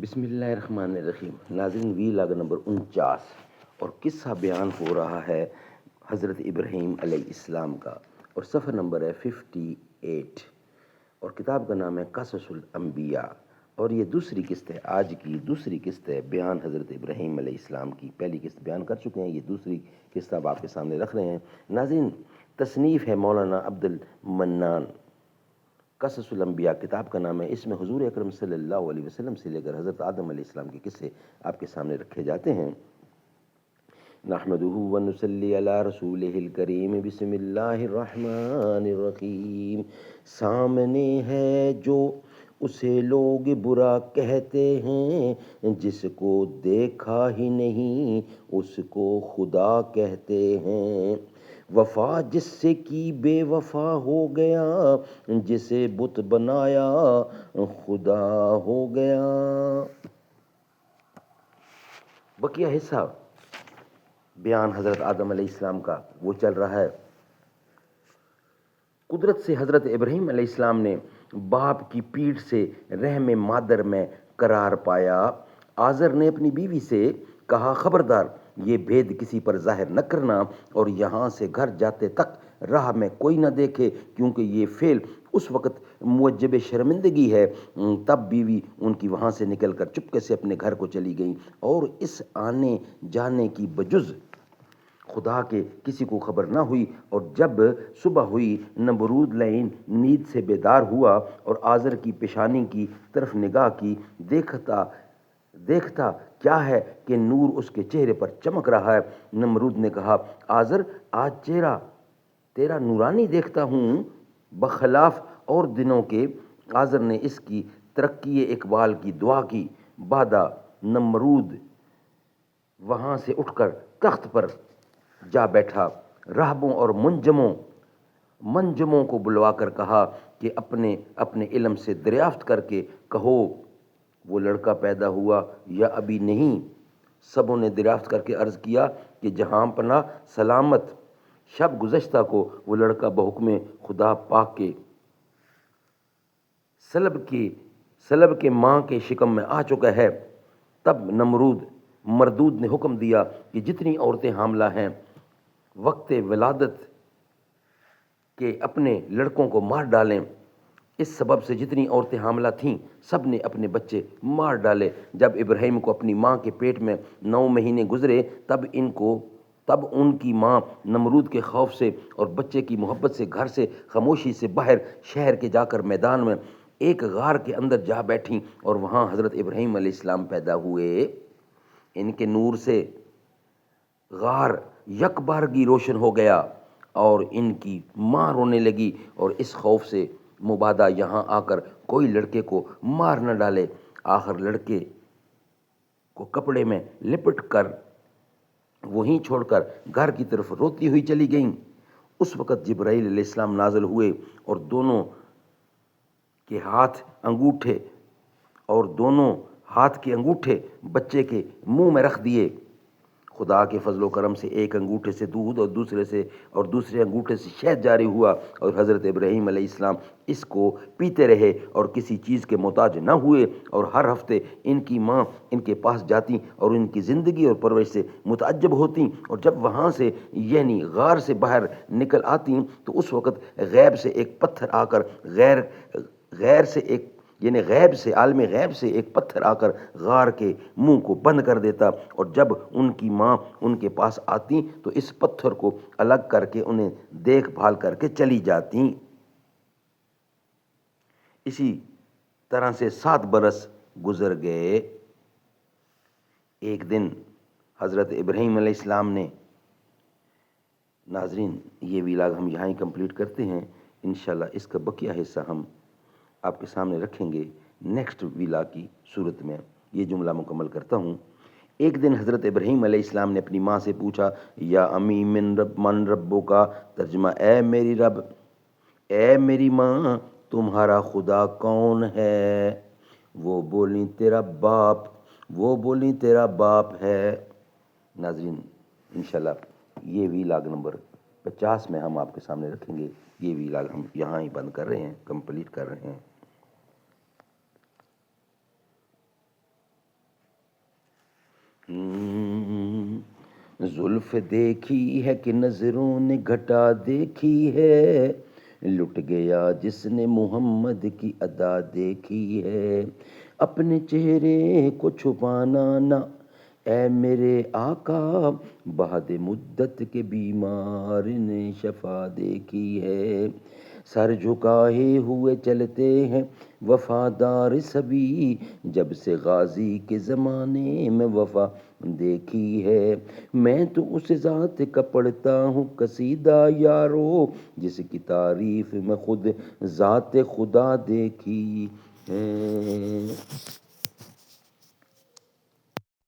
بسم اللہ الرحمن الرحیم۔ ناظرین، ویلاگ نمبر 49 اور قصہ بیان ہو رہا ہے حضرت ابراہیم علیہ السلام کا، اور صفحہ نمبر ہے 58، اور کتاب کا نام ہے قصص الانبیاء، اور یہ دوسری قسط ہے، آج کی دوسری قسط ہے بیان حضرت ابراہیم علیہ السلام کی۔ پہلی قسط بیان کر چکے ہیں، یہ دوسری قسط اب آپ کے سامنے رکھ رہے ہیں۔ ناظرین، تصنیف ہے مولانا عبد المنان، قصص الانبیاء کتاب کا نام ہے۔ اس میں حضور اکرم صلی اللہ علیہ وسلم سے لے کر حضرت آدم علیہ السلام کے قصے آپ کے سامنے رکھے جاتے ہیں۔ نحمدہ ونصلی علی رسولہ الکریم، بسم اللہ الرحمن الرحیم۔ سامنے ہے جو اسے لوگ برا کہتے ہیں، جس کو دیکھا ہی نہیں اس کو خدا کہتے ہیں۔ وفا جس سے کی بے وفا ہو گیا، جسے بت بنایا خدا ہو گیا۔ بقیہ حصہ بیان حضرت آدم علیہ السلام کا وہ چل رہا ہے۔ قدرت سے حضرت ابراہیم علیہ السلام نے باپ کی پیٹھ سے رحم مادر میں قرار پایا۔ آزر نے اپنی بیوی سے کہا، خبردار یہ بھید کسی پر ظاہر نہ کرنا، اور یہاں سے گھر جاتے تک راہ میں کوئی نہ دیکھے، کیونکہ یہ فعل اس وقت موجب شرمندگی ہے۔ تب بیوی ان کی وہاں سے نکل کر چپکے سے اپنے گھر کو چلی گئیں، اور اس آنے جانے کی بجز خدا کے کسی کو خبر نہ ہوئی۔ اور جب صبح ہوئی، نمرود لعین نیند سے بیدار ہوا اور آزر کی پیشانی کی طرف نگاہ کی۔ دیکھتا کیا ہے کہ نور اس کے چہرے پر چمک رہا ہے۔ نمرود نے کہا، آزر، آج چہرہ تیرا نورانی دیکھتا ہوں، بخلاف اور دنوں کے۔ آزر نے اس کی ترقی اقبال کی دعا کی۔ بعد نمرود وہاں سے اٹھ کر تخت پر جا بیٹھا۔ راہبوں اور منجموں کو بلوا کر کہا کہ اپنے علم سے دریافت کر کے کہو، وہ لڑکا پیدا ہوا یا ابھی نہیں؟ سبوں نے دریافت کر کے عرض کیا کہ جہاں پناہ سلامت، شب گزشتہ کو وہ لڑکا بحکم خدا پاک کے سلب کے ماں کے شکم میں آ چکا ہے۔ تب مردود نے حکم دیا کہ جتنی عورتیں حاملہ ہیں وقت ولادت کے اپنے لڑکوں کو مار ڈالیں۔ اس سبب سے جتنی عورتیں حاملہ تھیں سب نے اپنے بچے مار ڈالے۔ جب ابراہیم کو اپنی ماں کے پیٹ میں 9 مہینے گزرے، تب ان کی ماں نمرود کے خوف سے اور بچے کی محبت سے گھر سے خاموشی سے باہر شہر کے جا کر میدان میں ایک غار کے اندر جا بیٹھیں، اور وہاں حضرت ابراہیم علیہ السلام پیدا ہوئے۔ ان کے نور سے غار یک بارگی روشن ہو گیا، اور ان کی ماں رونے لگی، اور اس خوف سے مبادا یہاں آ کر کوئی لڑکے کو مار نہ ڈالے۔ آخر لڑکے کو کپڑے میں لپٹ کر وہیں چھوڑ کر گھر کی طرف روتی ہوئی چلی گئیں۔ اس وقت جبرائیل علیہ السلام نازل ہوئے، اور دونوں ہاتھ کے انگوٹھے بچے کے منہ میں رکھ دیے۔ خدا کے فضل و کرم سے ایک انگوٹھے سے دودھ اور دوسرے انگوٹھے سے شہد جاری ہوا، اور حضرت ابراہیم علیہ السلام اس کو پیتے رہے اور کسی چیز کے محتاج نہ ہوئے، اور ہر ہفتے ان کی ماں ان کے پاس جاتی اور ان کی زندگی اور پرورش سے متعجب ہوتی، اور جب وہاں سے یعنی غار سے باہر نکل آتی تو اس وقت غیب سے ایک پتھر آ کر عالم غیب سے ایک پتھر آ کر غار کے منہ کو بند کر دیتا، اور جب ان کی ماں ان کے پاس آتی تو اس پتھر کو الگ کر کے انہیں دیکھ بھال کر کے چلی جاتی۔ اسی طرح سے 7 برس گزر گئے۔ ایک دن حضرت ابراہیم علیہ السلام نے، ناظرین یہ ویلاگ ہم یہاں ہی کمپلیٹ کرتے ہیں، انشاءاللہ اس کا بقیہ حصہ ہم آپ کے سامنے رکھیں گے نیکسٹ ویلاگ کی صورت میں۔ یہ جملہ مکمل کرتا ہوں۔ ایک دن حضرت ابراہیم علیہ السلام نے اپنی ماں سے پوچھا، یا امی من ربو کا ترجمہ، اے میری رب، اے میری ماں، تمہارا خدا کون ہے؟ وہ بولیں تیرا باپ ہے۔ ناظرین انشاءاللہ یہ ویلاگ نمبر 50 میں ہم آپ کے سامنے رکھیں گے۔ یہ ویلاگ ہم یہاں ہی بند کر رہے ہیں، کمپلیٹ کر رہے ہیں۔ زلف دیکھی ہے کہ نظروں نے گھٹا دیکھی ہے، لٹ گیا جس نے محمد کی ادا دیکھی ہے، اپنے چہرے کو چھپانا نہ اے میرے آقا، بعد مدت کے بیمار نے شفا دیکھی ہے، سر جھکائے ہوئے چلتے ہیں وفادار سبھی، جب سے غازی کے زمانے میں وفا دیکھی ہے، میں تو اس ذات کا پڑھتا ہوں قصیدہ یارو، جس کی تعریف میں خود ذات خدا دیکھی ہے۔